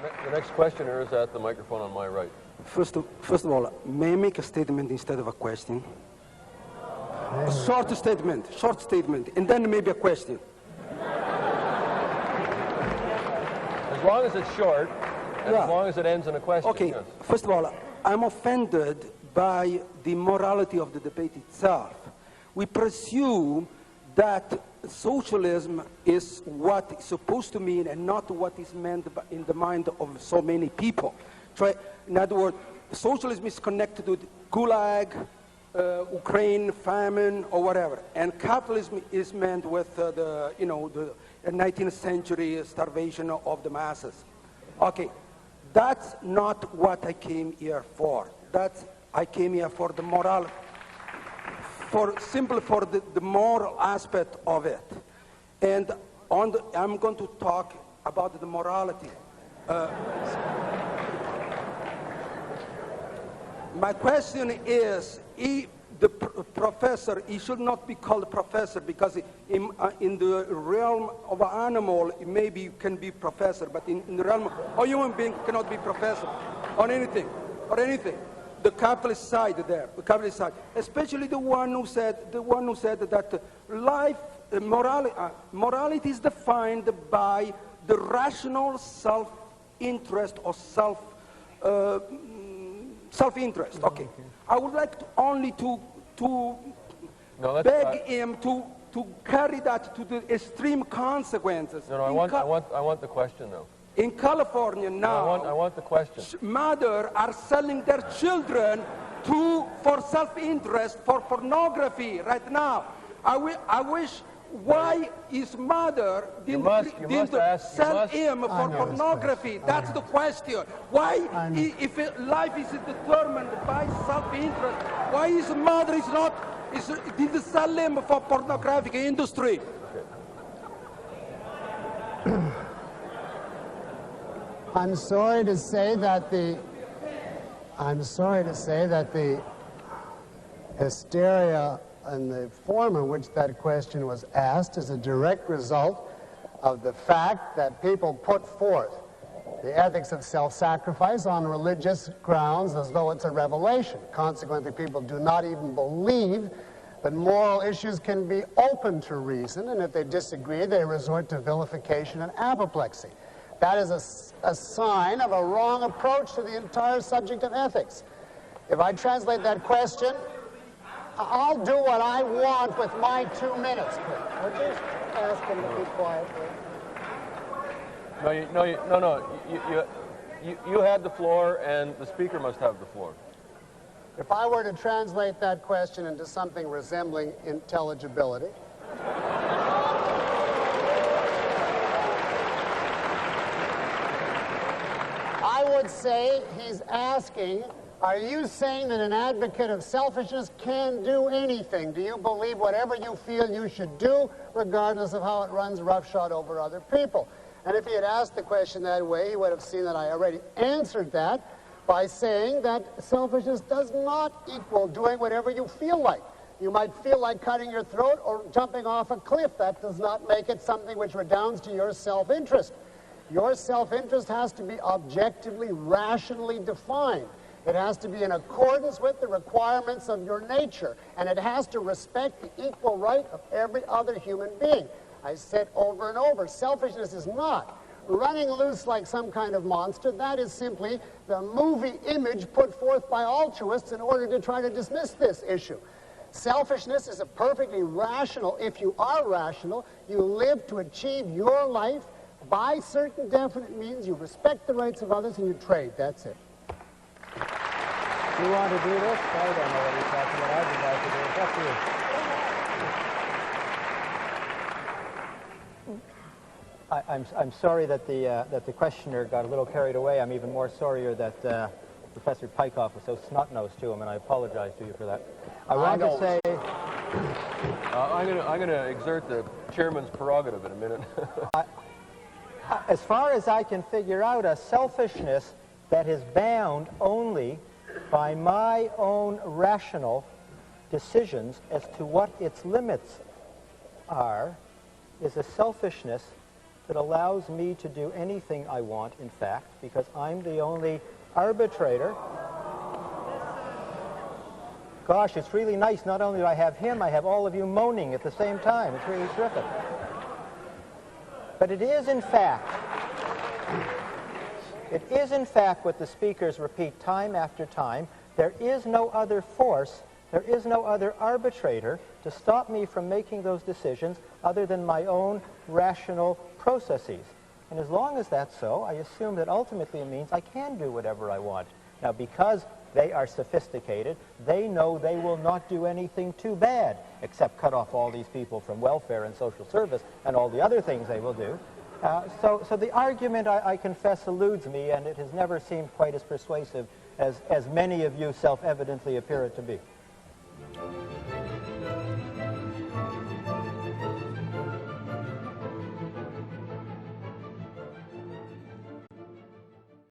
The next questioner is at the microphone on my right. First of all, may I make a statement instead of a question? A short statement, and then maybe a question. As long as it's short, and as long as it ends in a question. Okay, yes. First of all, I'm offended by the morality of the debate itself. We presume that socialism is what it's supposed to mean and not what is meant in the mind of so many people. In other words, socialism is connected with Gulag, Ukraine, famine, or whatever, and capitalism is meant with the 19th century starvation of the masses. Okay, that's not what I came here for. I came here for the moral, simply for the moral aspect of it. And I'm going to talk about the morality. My question is, the professor, he should not be called professor because in the realm of an animal, maybe you can be professor, but in the realm of a human being cannot be professor on anything, The capitalist side there, the capitalist side, especially the one who said that life, morality is defined by the rational self-interest or self-interest. Okay. I would like to beg him to carry that to the extreme consequences. No, I want the question though. In California now, I want the question. Mothers are selling their children for self-interest, for pornography right now. I wish. Why his mother didn't sell him for pornography? That's the question. Why, if life is determined by self-interest, why his mother didn't sell him for pornographic industry? I'm sorry to say that the hysteria and the form in which that question was asked is a direct result of the fact that people put forth the ethics of self-sacrifice on religious grounds as though it's a revelation. Consequently, people do not even believe that moral issues can be open to reason, and if they disagree, they resort to vilification and apoplexy. That is a sign of a wrong approach to the entire subject of ethics. If I translate that question, I'll do what I want with my 2 minutes, please. I'll just ask him to be quiet, please. No. You had the floor, and the speaker must have the floor. If I were to translate that question into something resembling intelligibility, I would say he's asking, are you saying that an advocate of selfishness can do anything? Do you believe whatever you feel you should do, regardless of how it runs roughshod over other people? And if he had asked the question that way, he would have seen that I already answered that by saying that selfishness does not equal doing whatever you feel like. You might feel like cutting your throat or jumping off a cliff. That does not make it something which redounds to your self-interest. Your self-interest has to be objectively, rationally defined. It has to be in accordance with the requirements of your nature, and it has to respect the equal right of every other human being. I said over and over, selfishness is not running loose like some kind of monster. That is simply the movie image put forth by altruists in order to try to dismiss this issue. Selfishness is a perfectly rational, if you are rational, you live to achieve your life by certain definite means, you respect the rights of others, and you trade. That's it. You want to do this? I don't know what you're talking about. I'd like to do it. It's up to you. I'm sorry that the questioner got a little carried away. I'm even more sorrier that Professor Peikoff was so snot-nosed to him, and I apologize to you for that. I want to say... I'm going to exert the chairman's prerogative in a minute. As far as I can figure out, a selfishness that is bound only by my own rational decisions as to what its limits are is a selfishness that allows me to do anything I want, in fact, because I'm the only arbitrator. Gosh, it's really nice. Not only do I have him, I have all of you moaning at the same time. It's really terrific. But it is, in fact, what the speakers repeat time after time. There is no other force, there is no other arbitrator to stop me from making those decisions other than my own rational processes. And as long as that's so, I assume that ultimately it means I can do whatever I want. Now, because they are sophisticated, they know they will not do anything too bad, except cut off all these people from welfare and social service and all the other things they will do. So the argument, I confess, eludes me, and it has never seemed quite as persuasive as many of you self-evidently appear it to be.